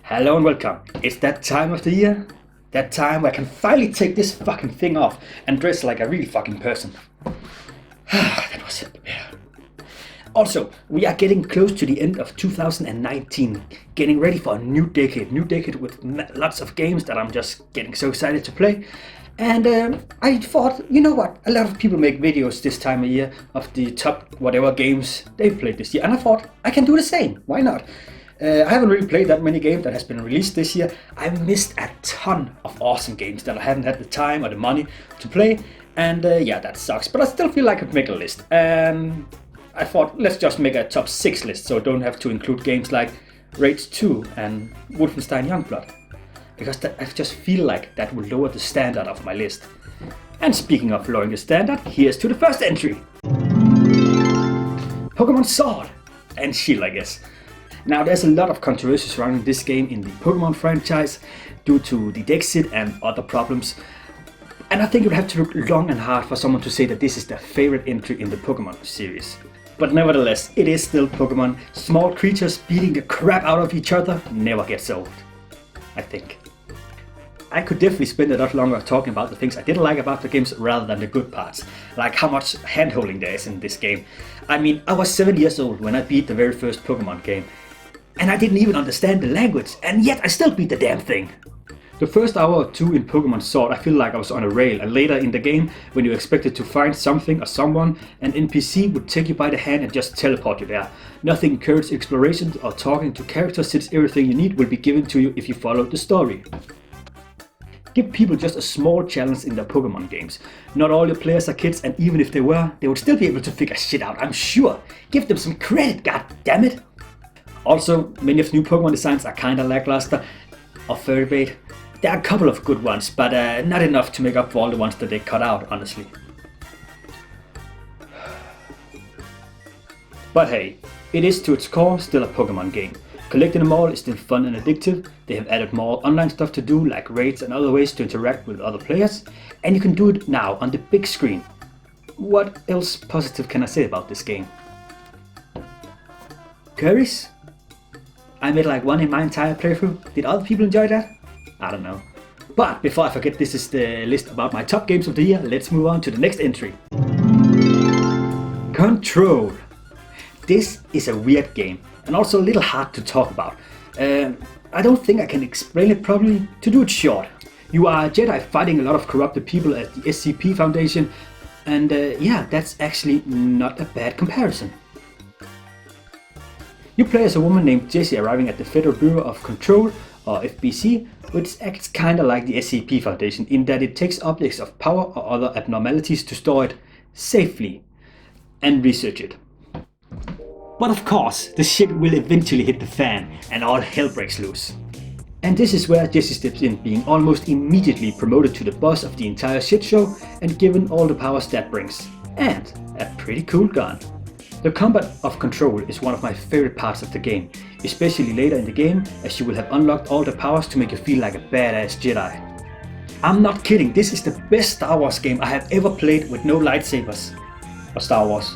Hello and welcome. It's that time of the year. That time where I can finally take this fucking thing off and dress like a real fucking person. That was it. Yeah. Also, we are getting close to the end of 2019, getting ready for a new decade with lots of games that I'm just getting so excited to play. And I thought, you know what, a lot of people make videos this time of year of the top whatever games they've played this year, and I thought I can do the same, why not? I haven't really played that many games that has been released this year. I missed a ton of awesome games that I haven't had the time or the money to play, and yeah, that sucks, but I still feel like I could make a list. And I thought, let's just make a top 6 list, so I don't have to include games like Rage 2 and Wolfenstein Youngblood, because I just feel like that will lower the standard of my list. And speaking of lowering the standard, here's to the first entry. Pokemon Sword and Shield, I guess. Now, there's a lot of controversy surrounding this game in the Pokemon franchise due to the Dexit and other problems. And I think you would have to look long and hard for someone to say that this is their favorite entry in the Pokemon series. But nevertheless, it is still Pokemon. Small creatures beating the crap out of each other never gets old, I think. I could definitely spend a lot longer talking about the things I didn't like about the games rather than the good parts, like how much hand-holding there is in this game. I mean, I was 7 years old when I beat the very first Pokemon game, and I didn't even understand the language, and yet I still beat the damn thing. The first hour or two in Pokemon Sword, I feel like I was on a rail, and later in the game, when you expected to find something or someone, an NPC would take you by the hand and just teleport you there. Nothing encourages exploration or talking to characters, since everything you need will be given to you if you follow the story. Give people just a small challenge in their Pokemon games. Not all your players are kids, and even if they were, they would still be able to figure shit out, I'm sure. Give them some credit, god damn it! Also, many of the new Pokemon designs are kinda lackluster or furry bait. There are a couple of good ones, but not enough to make up for all the ones that they cut out, honestly. But hey, it is to its core still a Pokemon game. Collecting them all is still fun and addictive. They have added more online stuff to do, like raids and other ways to interact with other players, and you can do it now on the big screen. What else positive can I say about this game? Curries? I made like one in my entire playthrough. Did other people enjoy that? I don't know. But before I forget, this is the list about my top games of the year. Let's move on to the next entry. Control. This is a weird game, and also a little hard to talk about. I don't think I can explain it properly. To do it short, you are a Jedi fighting a lot of corrupted people at the SCP Foundation, and yeah, that's actually not a bad comparison. You play as a woman named Jessie arriving at the Federal Bureau of Control, or FBC, which acts kinda like the SCP Foundation in that it takes objects of power or other abnormalities to store it safely and research it. But of course, the shit will eventually hit the fan and all hell breaks loose. And this is where Jessie steps in, being almost immediately promoted to the boss of the entire shit show and given all the powers that brings. And a pretty cool gun. The combat of Control is one of my favorite parts of the game, especially later in the game, as you will have unlocked all the powers to make you feel like a badass Jedi. I'm not kidding, this is the best Star Wars game I have ever played with no lightsabers. Or Star Wars.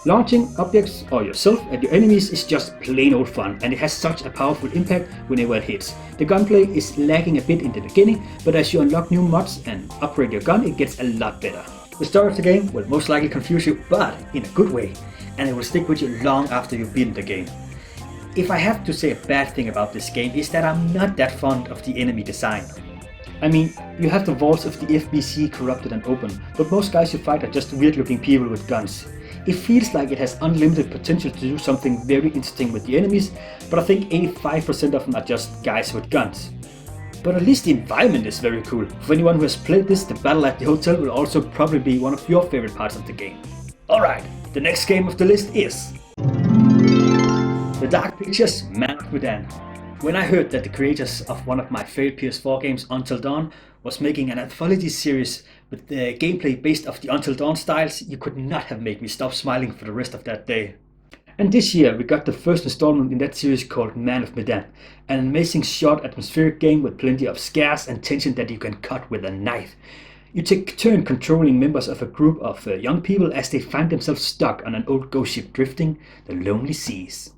Launching objects or yourself at your enemies is just plain old fun, and it has such a powerful impact whenever it hits. The gunplay is lagging a bit in the beginning, but as you unlock new mods and upgrade your gun, it gets a lot better. The story of the game will most likely confuse you, but in a good way, and it will stick with you long after you've beaten the game. If I have to say a bad thing about this game, is that I'm not that fond of the enemy design. I mean, you have the vaults of the FBC corrupted and open, but most guys you fight are just weird looking people with guns. It feels like it has unlimited potential to do something very interesting with the enemies, but I think 85% of them are just guys with guns. But at least the environment is very cool. For anyone who has played this, the battle at the hotel will also probably be one of your favorite parts of the game. Alright, the next game of the list is The Dark Pictures Man of Medan. When I heard that the creators of one of my favorite PS4 games, Until Dawn, was making an anthology series with the gameplay based off the Until Dawn styles, you could not have made me stop smiling for the rest of that day. And this year we got the first installment in that series called Man of Medan, an amazing short atmospheric game with plenty of scares and tension that you can cut with a knife. You take turn controlling members of a group of young people as they find themselves stuck on an old ghost ship drifting the lonely seas.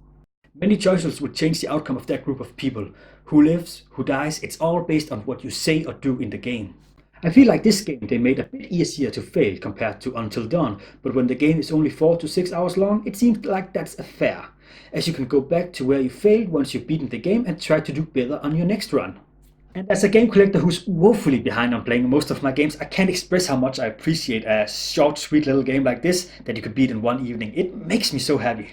Many choices would change the outcome of that group of people. Who lives, who dies, it's all based on what you say or do in the game. I feel like this game they made a bit easier to fail compared to Until Dawn, but when the game is only 4 to 6 hours long, it seems like that's fair, as you can go back to where you failed once you've beaten the game and try to do better on your next run. And as a game collector who's woefully behind on playing most of my games, I can't express how much I appreciate a short, sweet little game like this that you could beat in one evening. It makes me so happy.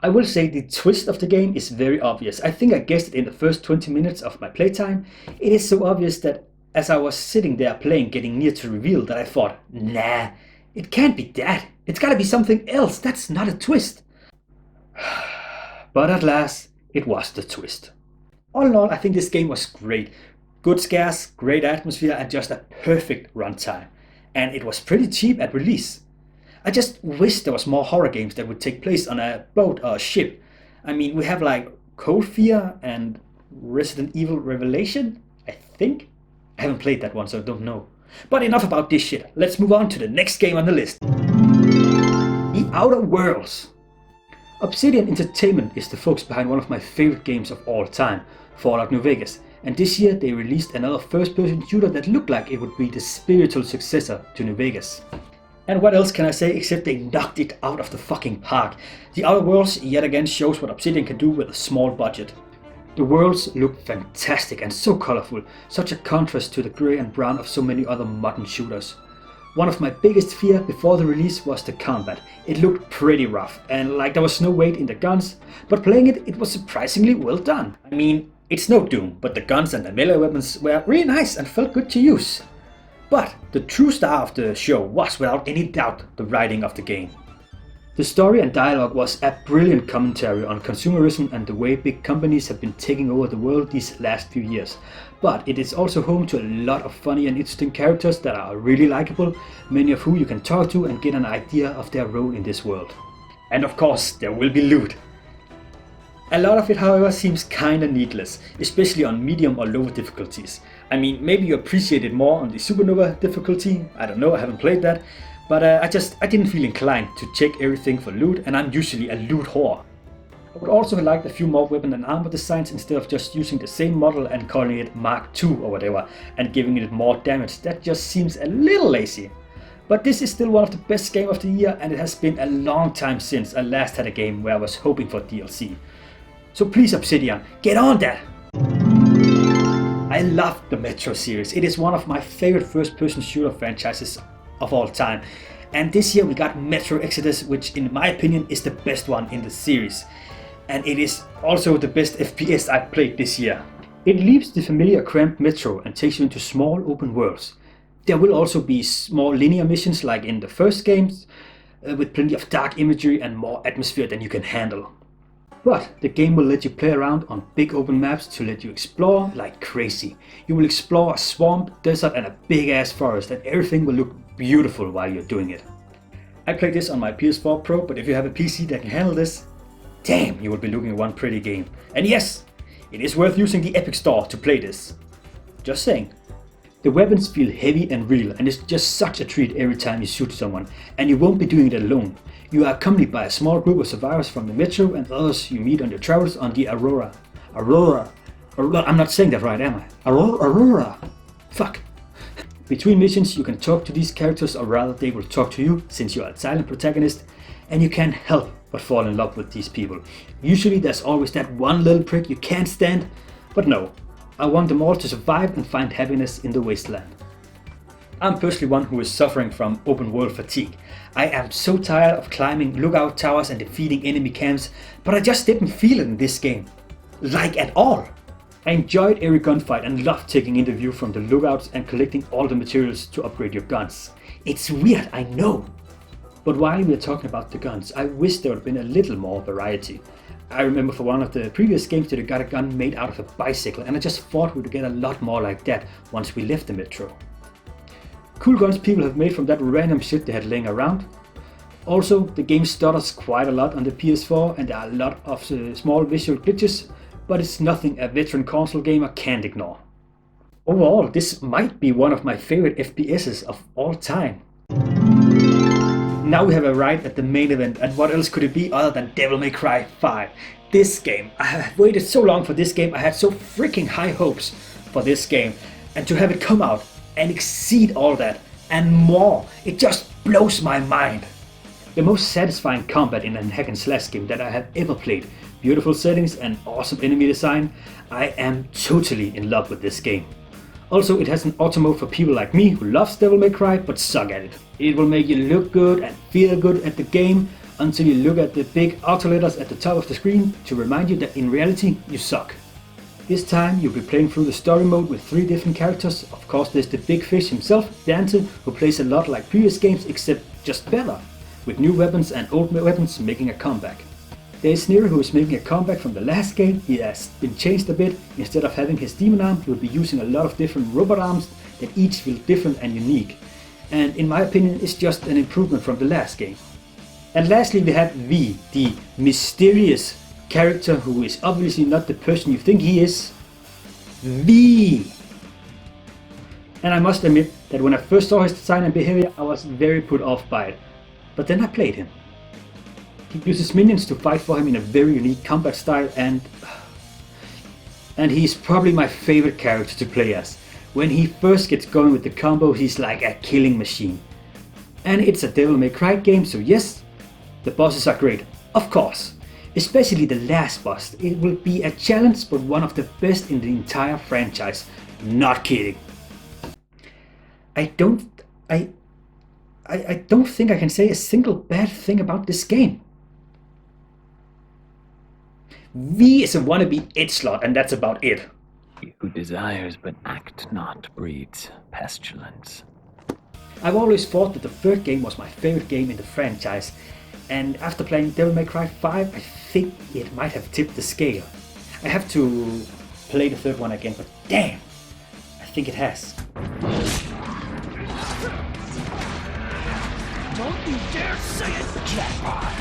I will say the twist of the game is very obvious. I think I guessed it in the first 20 minutes of my playtime. It is so obvious that as I was sitting there playing, getting near to reveal, that I thought, nah, it can't be that. It's gotta be something else. That's not a twist. But at last, it was the twist. All in all, I think this game was great. Good scares, great atmosphere, and just a perfect runtime. And it was pretty cheap at release. I just wish there was more horror games that would take place on a boat or a ship. I mean, we have like Cold Fear and Resident Evil Revelation, I think? I haven't played that one, so I don't know. But enough about this shit. Let's move on to the next game on the list. The Outer Worlds. Obsidian Entertainment is the folks behind one of my favorite games of all time, Fallout New Vegas. And this year they released another first-person shooter that looked like it would be the spiritual successor to New Vegas. And what else can I say except they knocked it out of the fucking park. The Outer Worlds yet again shows what Obsidian can do with a small budget. The worlds look fantastic and so colorful, such a contrast to the grey and brown of so many other modern shooters. One of my biggest fears before the release was the combat. It looked pretty rough and like there was no weight in the guns, but playing it was surprisingly well done. I mean, it's no Doom, but the guns and the melee weapons were really nice and felt good to use. But the true star of the show was without any doubt the writing of the game. The story and dialogue was a brilliant commentary on consumerism and the way big companies have been taking over the world these last few years. But it is also home to a lot of funny and interesting characters that are really likable, many of whom you can talk to and get an idea of their role in this world. And of course, there will be loot. A lot of it, however, seems kinda needless, especially on medium or lower difficulties. I mean, maybe you appreciate it more on the Supernova difficulty, I don't know, I haven't played that. But I didn't feel inclined to check everything for loot, and I'm usually a loot whore. I would also have liked a few more weapon and armor designs instead of just using the same model and calling it Mark II or whatever, and giving it more damage. That just seems a little lazy. But this is still one of the best games of the year, and it has been a long time since I last had a game where I was hoping for DLC. So please Obsidian, get on that! I love the Metro series. It is one of my favorite first-person shooter franchises of all time. And this year we got Metro Exodus, which in my opinion is the best one in the series. And it is also the best FPS I've played this year. It leaves the familiar cramped Metro and takes you into small open worlds. There will also be small linear missions like in the first games, with plenty of dark imagery and more atmosphere than you can handle. But the game will let you play around on big open maps to let you explore like crazy. You will explore a swamp, desert and a big ass forest, and everything will look beautiful while you're doing it. I played this on my PS4 Pro, but if you have a PC that can handle this, damn, you will be looking at one pretty game. And yes, it is worth using the Epic Store to play this. Just saying. The weapons feel heavy and real, and it's just such a treat every time you shoot someone, and you won't be doing it alone. You are accompanied by a small group of survivors from the Metro and others you meet on your travels on the Aurora. I'm not saying that right, am I? Aurora. Fuck. Between missions you can talk to these characters, or rather they will talk to you since you are a silent protagonist, and you can't help but fall in love with these people. Usually there's always that one little prick you can't stand, but no. I want them all to survive and find happiness in the wasteland. I'm personally one who is suffering from open world fatigue. I am so tired of climbing lookout towers and defeating enemy camps, but I just didn't feel it in this game. Like at all. I enjoyed every gunfight and loved taking in the view from the lookouts and collecting all the materials to upgrade your guns. It's weird, I know. But while we are talking about the guns, I wish there would have been a little more variety. I remember for one of the previous games that I got a gun made out of a bicycle, and I just thought we would get a lot more like that once we left the Metro. Cool guns people have made from that random shit they had laying around. Also, the game stutters quite a lot on the PS4 and there are a lot of small visual glitches, but it's nothing a veteran console gamer can't ignore. Overall, this might be one of my favorite FPSs of all time. Now we have arrived at the main event, and what else could it be other than Devil May Cry 5? this game. I have waited so long for this game. I had so freaking high hopes for this game. And to have it come out and exceed all that and more, it just blows my mind. The most satisfying combat in a hack and slash game that I have ever played. Beautiful settings and awesome enemy design. I am totally in love with this game. Also, it has an auto mode for people like me who loves Devil May Cry but suck at it. It will make you look good and feel good at the game until you look at the big auto letters at the top of the screen to remind you that in reality you suck. This time you'll be playing through the story mode with 3 different characters. Of course there's the big fish himself, Dante, who plays a lot like previous games except just better, with new weapons and old weapons making a comeback. There's Nero, who is making a comeback from the last game. He has been changed a bit. Instead of having his demon arm, he will be using a lot of different robot arms that each feel different and unique. And in my opinion, it's just an improvement from the last game. And lastly, we have V, the mysterious character who is obviously not the person you think he is. V! And I must admit that when I first saw his design and behavior, I was very put off by it. But then I played him. He uses minions to fight for him in a very unique combat style, and he's probably my favorite character to play as. When he first gets going with the combo, he's like a killing machine. And it's a Devil May Cry game, so yes, the bosses are great, of course. Especially the last boss. It will be a challenge, but one of the best in the entire franchise. Not kidding. I don't think I can say a single bad thing about this game. V is a wannabe edgelord, and that's about it. He who desires but act not breeds pestilence. I've always thought that the third game was my favorite game in the franchise, and after playing Devil May Cry 5, I think it might have tipped the scale. I have to play the third one again, but damn, I think it has. Don't you dare say it, jackpot!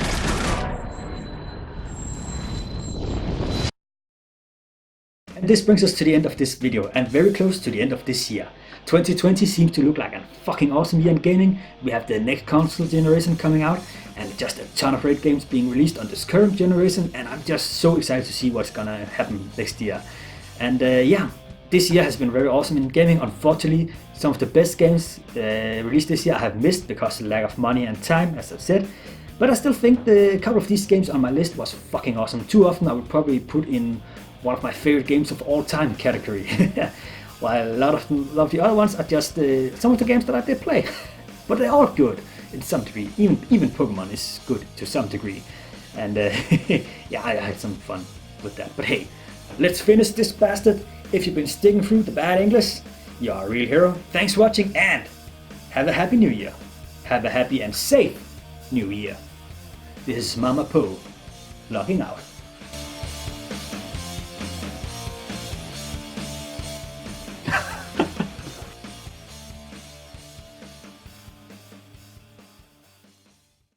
And this brings us to the end of this video, and very close to the end of this year. 2020 seems to look like a fucking awesome year in gaming. We have the next console generation coming out, and just a ton of great games being released on this current generation, and I'm just so excited to see what's gonna happen next year. And yeah, this year has been very awesome in gaming. Unfortunately, some of the best games released this year I have missed because of lack of money and time, as I've said. But I still think a couple of these games on my list was fucking awesome. Too often I would probably put in one of my favorite games of all time category. While a lot of the other ones are just some of the games that I did play. But they're all good in some degree. Even Pokemon is good to some degree. And yeah, I had some fun with that. But hey, let's finish this bastard. If you've been sticking through the bad English, you're a real hero. Thanks for watching, and have a happy new year. Have a happy and safe new year. This is Mama Poe, logging out.